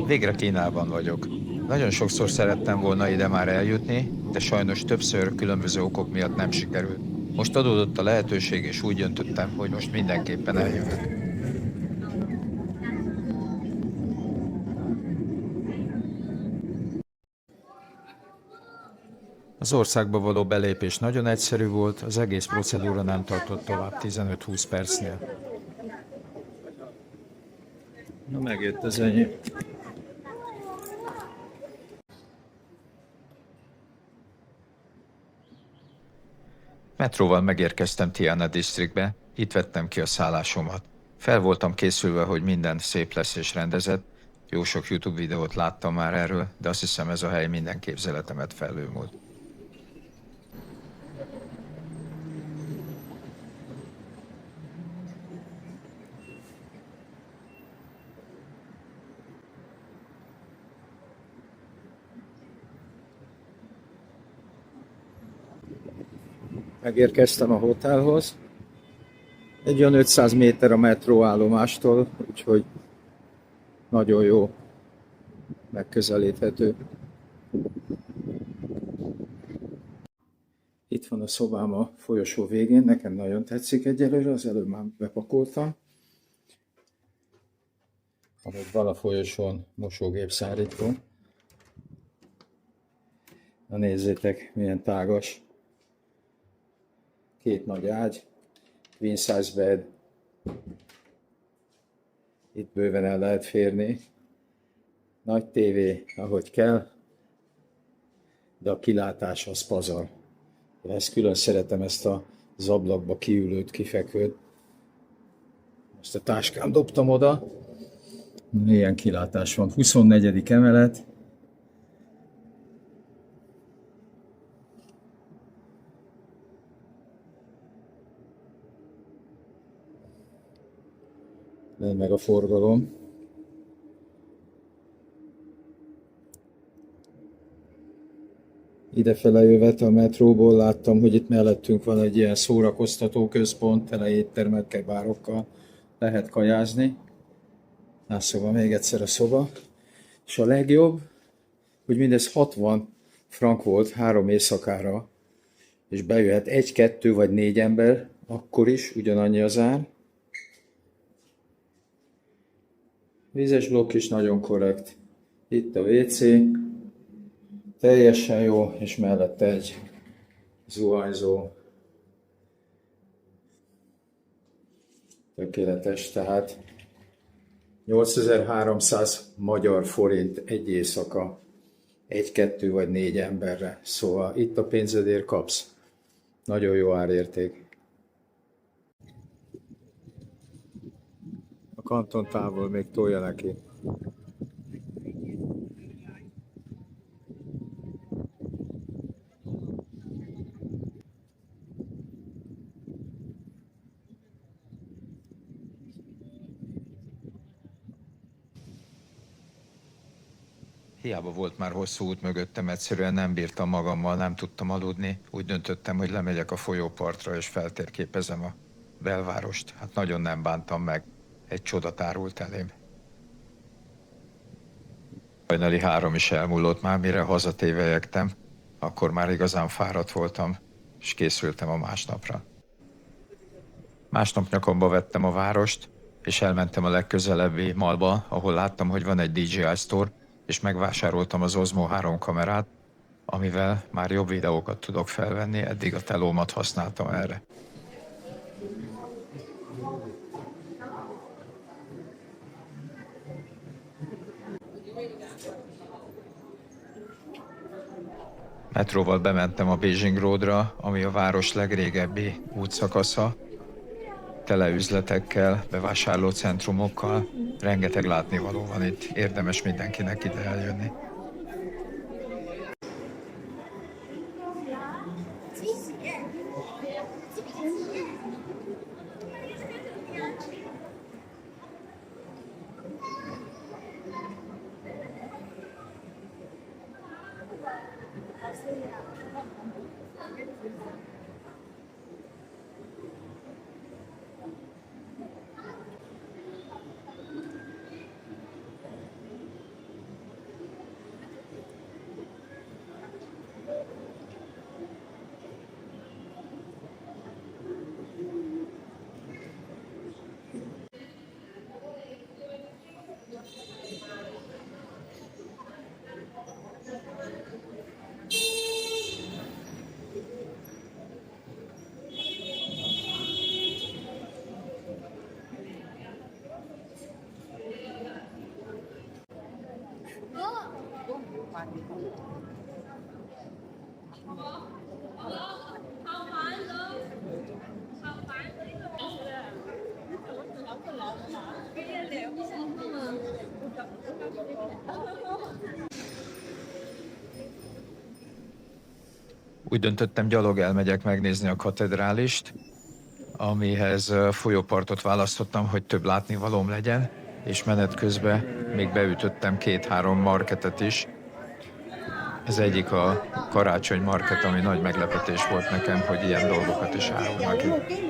Végre Kínában vagyok. Nagyon sokszor szerettem volna ide már eljutni, de sajnos többször különböző okok miatt nem sikerült. Most adódott a lehetőség, és úgy döntöttem, hogy most mindenképpen eljövök. Az országba való belépés nagyon egyszerű volt, az egész procedúra nem tartott tovább 15-20 percnél. Na, megjött az enyém. Metróval megérkeztem Tiana Districtbe, itt vettem ki a szállásomat. Fel voltam készülve, hogy minden szép lesz és rendezett. Jó sok YouTube videót láttam már erről, de azt hiszem, ez a hely minden képzeletemet felülmúlt. Megérkeztem a hotelhoz. Egy olyan 500 méter a metróállomástól, úgyhogy nagyon jó, megközelíthető. Itt van a szobám a folyosó végén, nekem nagyon tetszik egyelőre, az előbb már bepakoltam. Ahogy van a folyosón mosógép szárító. Na nézzétek, milyen tágas. Két nagy ágy, queen size bed. Itt bőven el lehet férni. Nagy tévé, ahogy kell, de a kilátás az pazar. Én ezt külön szeretem, ezt az ablakba kiülőt, kifekvőt. Most a táskám dobtam oda. Milyen kilátás van. 24. emelet. Meg a forgalom. Idefele jövet a metróból láttam, hogy itt mellettünk van egy ilyen szórakoztató központ, tele éttermekkel, bárokkal, lehet kajázni. Szóval még egyszer a szoba. És a legjobb, hogy mindez 60 frank volt 3 éjszakára, és bejöhet 1, 2 vagy 4 ember, akkor is ugyanannyi az ár. Vízes blokk is nagyon korrekt. Itt a WC, teljesen jó, és mellette egy zuhanyzó. Tökéletes, tehát 8300 magyar forint egy éjszaka, 1, 2 vagy 4 emberre. Szóval itt a pénzedért kapsz. Nagyon jó árérték. A kantontávol még tolja neki. Hiába volt már hosszú út mögöttem, egyszerűen nem bírtam magammal, nem tudtam aludni. Úgy döntöttem, hogy lemegyek a folyópartra és feltérképezem a belvárost. Hát nagyon nem bántam meg. Egy csoda tárult elém. Hajnali 3 is elmúlott már, mire hazatévelyegtem. Akkor már igazán fáradt voltam, és készültem a másnapra. Másnap nyakamba vettem a várost, és elmentem a legközelebbi malba, ahol láttam, hogy van egy DJI Store, és megvásároltam az Osmo 3 kamerát, amivel már jobb videókat tudok felvenni, eddig a telómat használtam erre. Metróval bementem a Beijing Roadra, ami a város legrégebbi útszakasza, tele üzletekkel, bevásárlócentrumokkal, rengeteg látnivaló van itt, érdemes mindenkinek ide eljönni. Úgy döntöttem, gyalog elmegyek megnézni a katedrálist, amihez folyópartot választottam, hogy több látnivalóm legyen, és menet közben még beütöttem 2-3 marketet is. Ez egyik a karácsony market, ami nagy meglepetés volt nekem, hogy ilyen dolgokat is árulnak itt.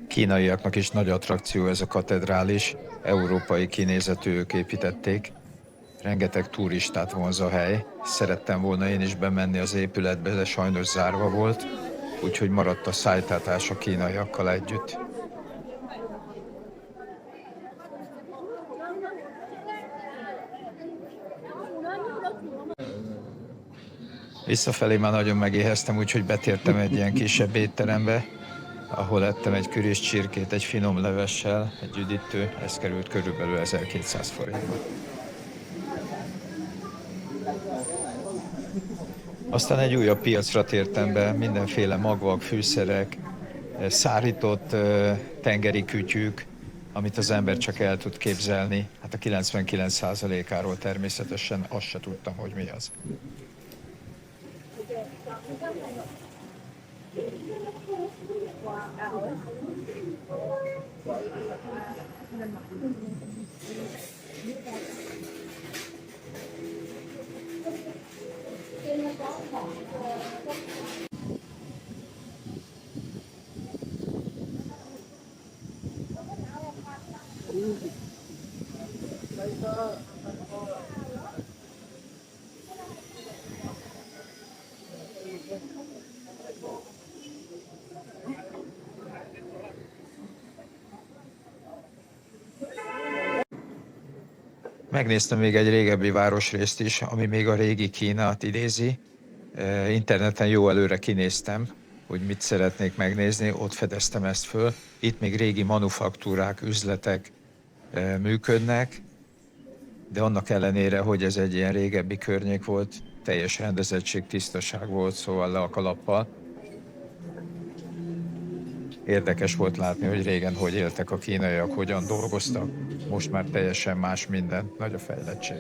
Kínaiaknak is nagy attrakció ez a katedrális, európai kinézetű, ők építették. Rengeteg turistát vonz a hely. Szerettem volna én is bemenni az épületbe, de sajnos zárva volt, úgyhogy maradt a szájtátás a kínaiakkal együtt. Visszafelé már nagyon megéheztem, úgyhogy betértem egy ilyen kisebb étterembe, ahol ettem egy küris csirkét, egy finom levessel, egy üdítő, ez került körülbelül 1200 forintba. Aztán egy újabb piacra tértem be, mindenféle magvak, fűszerek, szárított tengeri kütyük, amit az ember csak el tud képzelni. Hát a 99%-áról természetesen azt se tudtam, hogy mi az. Megnéztem még egy régebbi városrészt is, ami még a régi Kínát idézi. Interneten jó előre kinéztem, hogy mit szeretnék megnézni, ott fedeztem ezt föl. Itt még régi manufaktúrák, üzletek működnek, de annak ellenére, hogy ez egy ilyen régebbi környék volt, teljes rendezettség, tisztaság volt, szóval le a kalappal. Érdekes volt látni, hogy régen hogy éltek a kínaiak, hogyan dolgoztak. Most már teljesen más minden, nagy a fejlettség.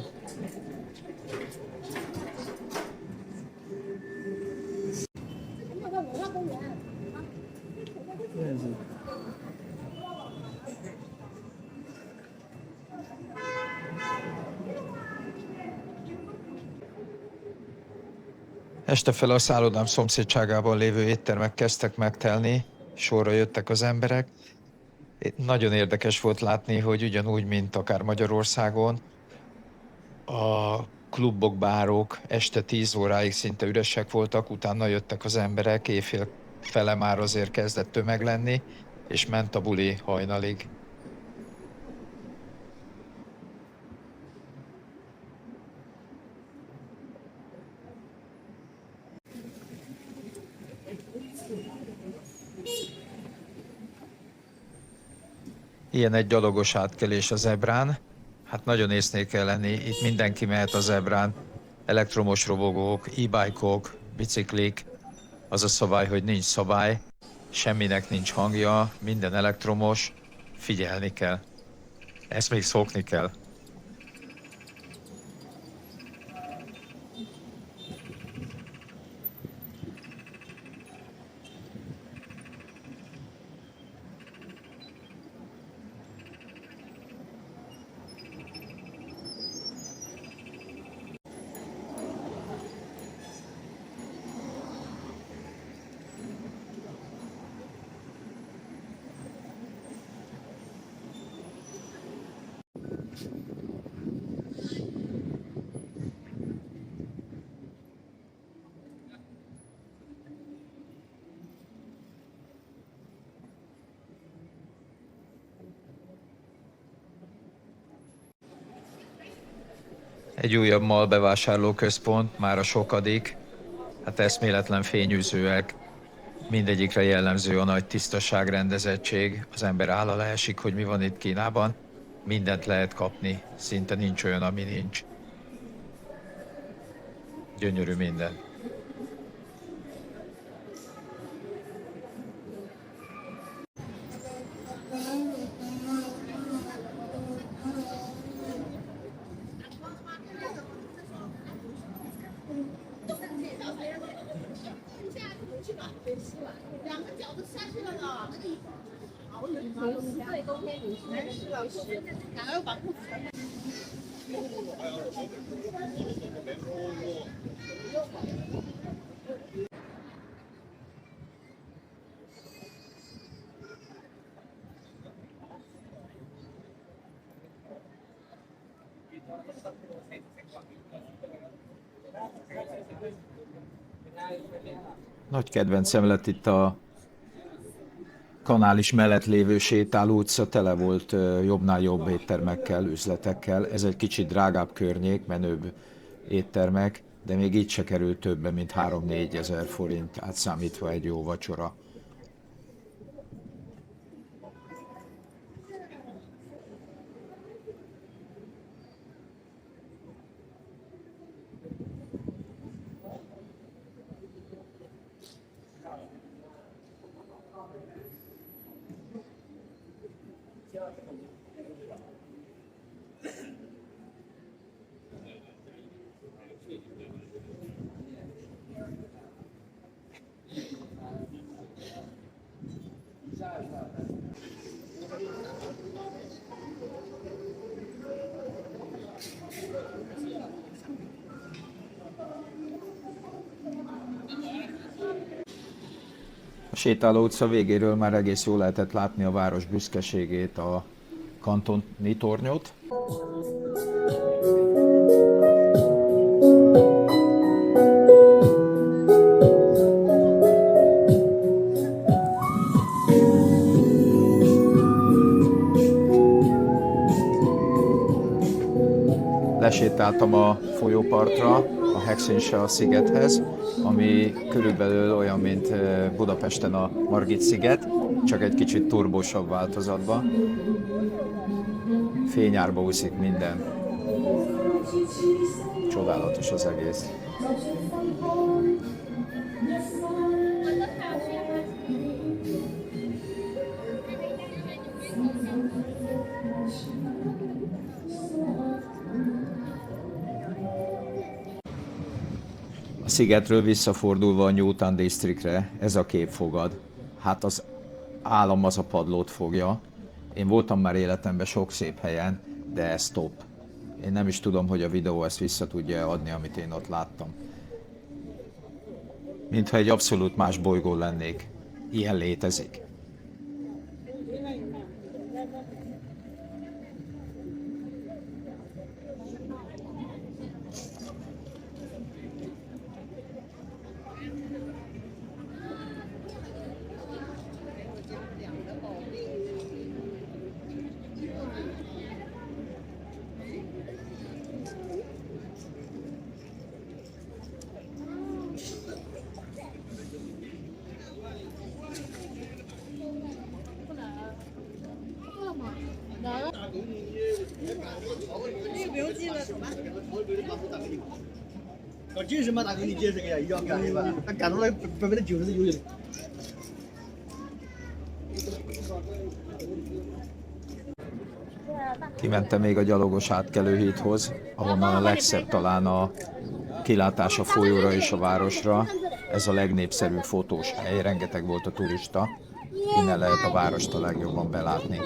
Este fel a szállodám szomszédságában lévő éttermek kezdtek megtelni, sorra jöttek az emberek. Nagyon érdekes volt látni, hogy ugyanúgy, mint akár Magyarországon, a klubok, bárok este 10 óráig szinte üresek voltak, utána jöttek az emberek, éjfél fele már azért kezdett tömeg lenni, és ment a buli hajnalig. Ilyen egy gyalogos átkelés a zebrán. Hát nagyon észnél kell lenni, itt mindenki mehet a zebrán. Elektromos robogók, e-bike-ok, biciklik. Az a szabály, hogy nincs szabály, semminek nincs hangja, minden elektromos, figyelni kell. Ezt még szokni kell. Egy újabb MAL bevásárlóközpont, már a sokadik. Hát eszméletlen fényűzőek. Mindegyikre jellemző a nagy tisztaság, rendezettség. Az ember áll alá esik, hogy mi van itt Kínában. Mindent lehet kapni, szinte nincs olyan, ami nincs. Gyönyörű minden. Nagy kedvencem lett itt a Kanális mellett lévő sétáló utca, tele volt jobbnál jobb éttermekkel, üzletekkel. Ez egy kicsit drágább környék, menőbb éttermek, de még így se került többe, mint 3-4 ezer forint, átszámítva egy jó vacsora. A sétáló utca végéről már egész jól lehetett látni a város büszkeségét, a kantoni tornyot. Lesétáltam a folyópartra, a Hexinsa szigethez, ami körülbelül olyan, mint Budapesten a Margit sziget, csak egy kicsit turbósabb változatban. Fényárba úszik minden. Csodálatos az egész. A szigetről visszafordulva a Newtown Districtre, ez a kép fogad. Hát az állam az a padlót fogja. Én voltam már életemben sok szép helyen, de ez top. Én nem is tudom, hogy a videó ezt vissza tudja adni, amit én ott láttam. Mintha egy abszolút más bolygón lennék. Ilyen létezik. Kimentem még a gyalogos átkelőhídhoz, ahonnan a legszebb talán a kilátás a folyóra és a városra. Ez a legnépszerűbb fotós hely, rengeteg volt a turista. Innen lehet a várost a legjobban belátni.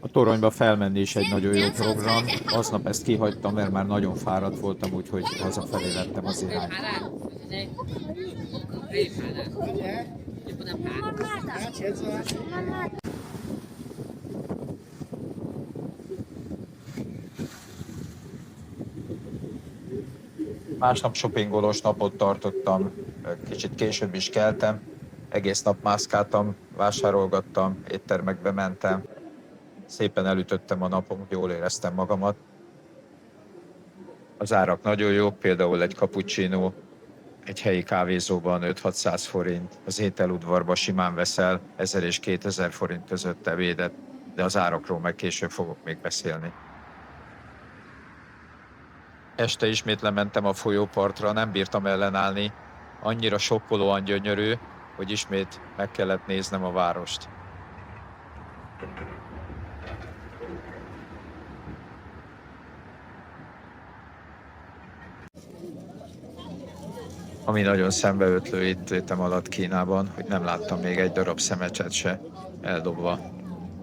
A toronyba felmenni is egy nagyon jó program. Aznap ezt kihagytam, mert már nagyon fáradt voltam, úgyhogy hazafelé vettem az irányt. Másnap shoppingolós napot tartottam, kicsit később is keltem, Egész nap mászkáltam, vásárolgattam, éttermekbe mentem. Szépen elütöttem a napom, jól éreztem magamat. Az árak nagyon jók, például egy cappuccino egy helyi kávézóban 5-600 forint, az ételudvarba simán veszel 1000 és 2000 forint között ebédet, de az árakról meg később fogok még beszélni. Este ismét lementem a folyópartra, nem bírtam ellenállni, annyira sokkolóan gyönyörű, hogy ismét meg kellett néznem a várost. Ami nagyon szembeötlő itt létem alatt Kínában, hogy nem láttam még egy darab szemecset se eldobva.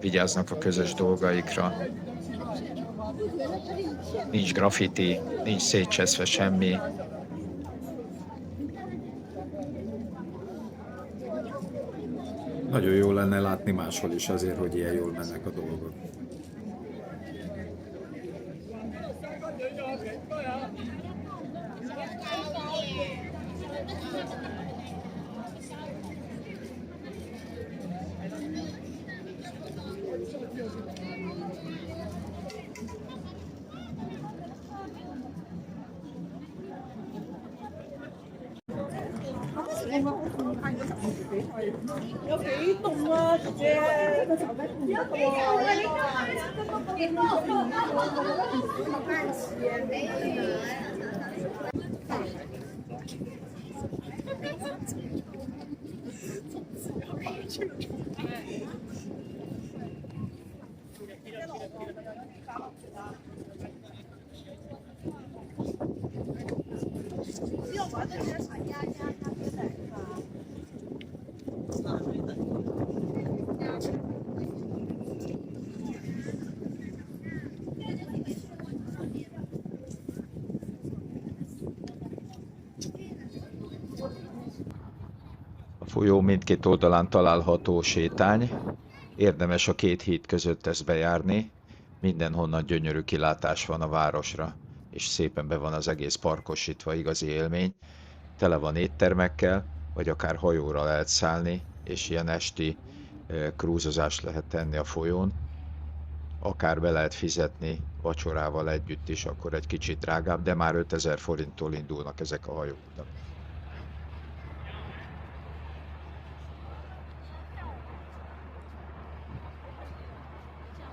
Vigyáznak a közös dolgaikra. Nincs graffiti, nincs szétcseszve semmi. Nagyon jó lenne látni máshol is azért, hogy ilyen jól mennek a dolgok. A folyó mindkét oldalán található sétány, érdemes a két híd között ezt bejárni, mindenhonnan gyönyörű kilátás van a városra, és szépen be van az egész parkosítva, igazi élmény. Tele van éttermekkel, vagy akár hajóra lehet szállni, és ilyen esti krúzozást lehet tenni a folyón. Akár be lehet fizetni vacsorával együtt is, akkor egy kicsit drágább, de már 5000 forinttól indulnak ezek a hajók.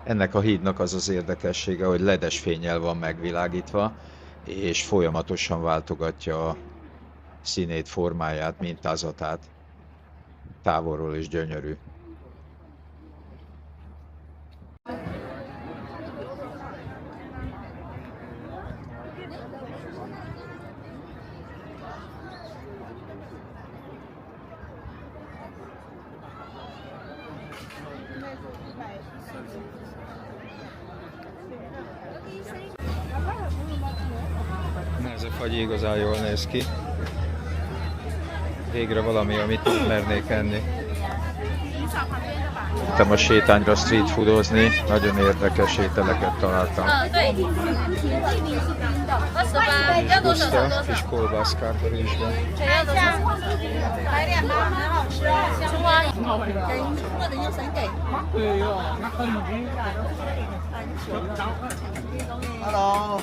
Ennek a hídnak az az érdekessége, hogy ledes fénnyel van megvilágítva, és folyamatosan váltogatja a színét, formáját, mintázatát. Távolról is gyönyörű. Ez a fagy igazán jól néz ki. Végre valami, amit mernék enni. Mentem a sétányra street foodozni, nagyon érdekes ételeket találtam. Puszta, kis kolbászkát a rizsben. Hello.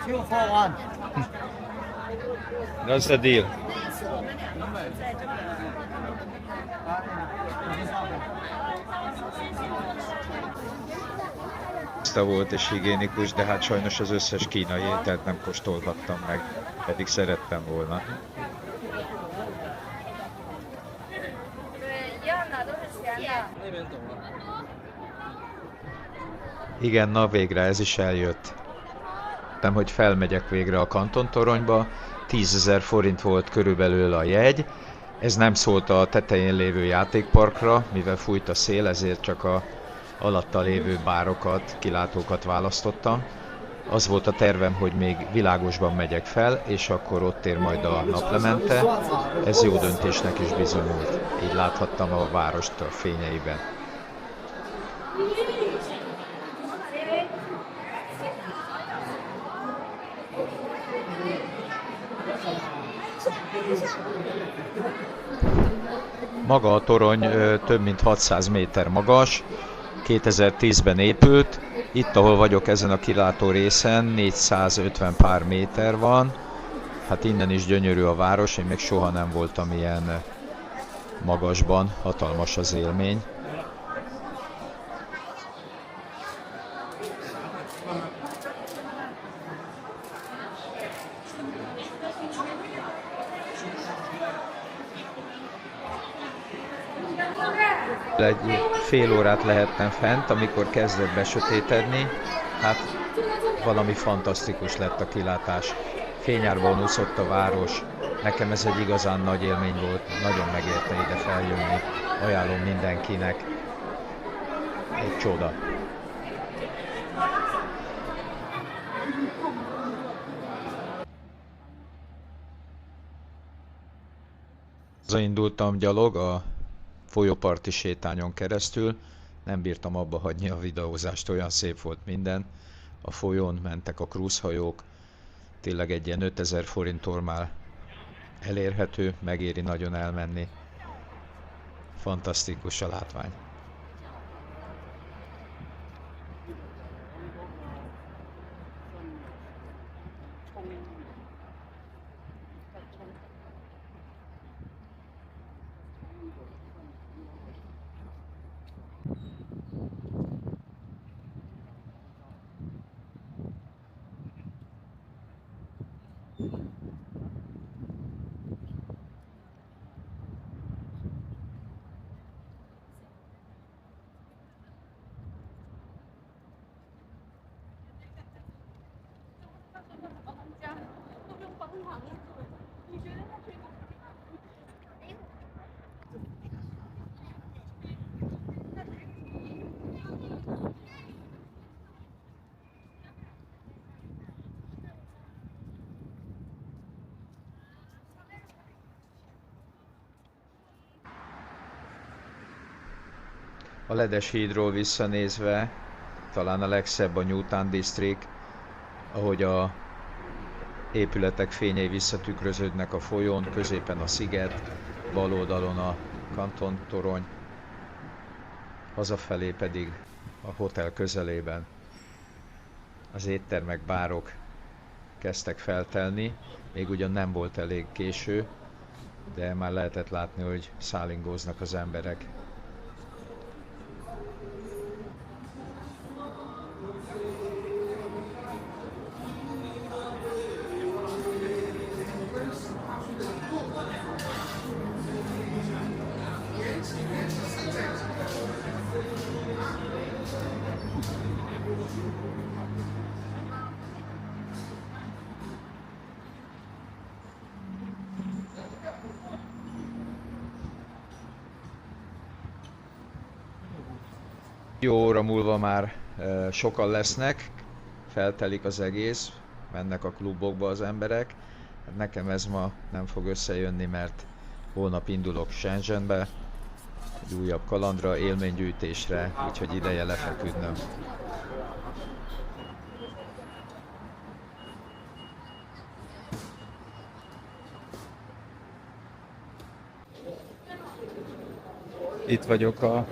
2 for 1. That's the deal. Tiszta volt és higiénikus, de hát sajnos az összes kínai ételt nem kóstolhattam meg, pedig szerettem volna. Igen, na végre ez is eljött. Nem, hogy felmegyek végre a kantontoronyba, 10 000 forint volt körülbelül a jegy. Ez nem szólt a tetején lévő játékparkra, mivel fújt a szél, ezért csak a alatta lévő bárokat, kilátókat választottam. Az volt a tervem, hogy még Világosban megyek fel, és akkor ott ér majd a naplemente. Ez jó döntésnek is bizonyult. Így láthattam a várost a fényeiben. Maga a torony több mint 600 méter magas, 2010-ben épült. Itt, ahol vagyok ezen a kilátó részen, 450 pár méter van. Hát innen is gyönyörű a város, én még soha nem voltam ilyen magasban, hatalmas az élmény. Egy fél órát lehettem fent, amikor kezdett besötétedni. Hát valami fantasztikus lett a kilátás. Fényárban úszott a város. Nekem ez egy igazán nagy élmény volt. Nagyon megérte ide feljönni. Ajánlom mindenkinek. Egy csoda. Indultam gyalog a folyóparti sétányon keresztül, nem bírtam abba hagyni a videózást, olyan szép volt minden. A folyón mentek a krúzhajók, tényleg egy ilyen 5000 forinttól már elérhető, megéri nagyon elmenni. Fantasztikus a látvány. A Ledes hídról visszanézve talán a legszebb a Newtown District, ahogy a épületek fényei visszatükröződnek a folyón, középen a sziget, bal oldalon a Canton torony, hazafelé pedig a hotel közelében az éttermek, bárok kezdtek feltelni, még ugyan nem volt elég késő, de már lehetett látni, hogy szállingóznak az emberek. Jó óra múlva már sokan lesznek, feltelik az egész, mennek a klubokba az emberek. Nekem ez ma nem fog összejönni, mert holnap indulok Shenzhenbe, egy újabb kalandra, élménygyűjtésre, úgyhogy ideje lefeküdnöm. Itt vagyok a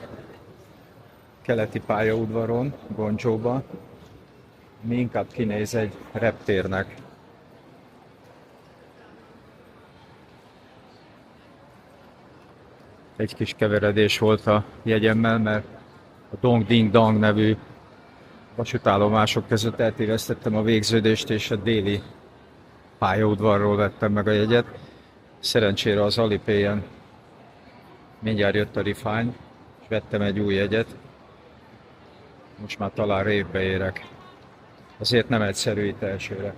keleti pályaudvaron, Guangzhouban, mi inkább kinéz egy reptérnek. Egy kis keveredés volt a jegyemmel, mert a Dong Ding Dong nevű vasútállomások között eltévesztettem a végződést, és a déli pályaudvarról vettem meg a jegyet. Szerencsére az Alipay-en mindjárt jött a refine, és vettem egy új jegyet. Most már talán révbe érek. Azért nem egyszerű itt elsőre.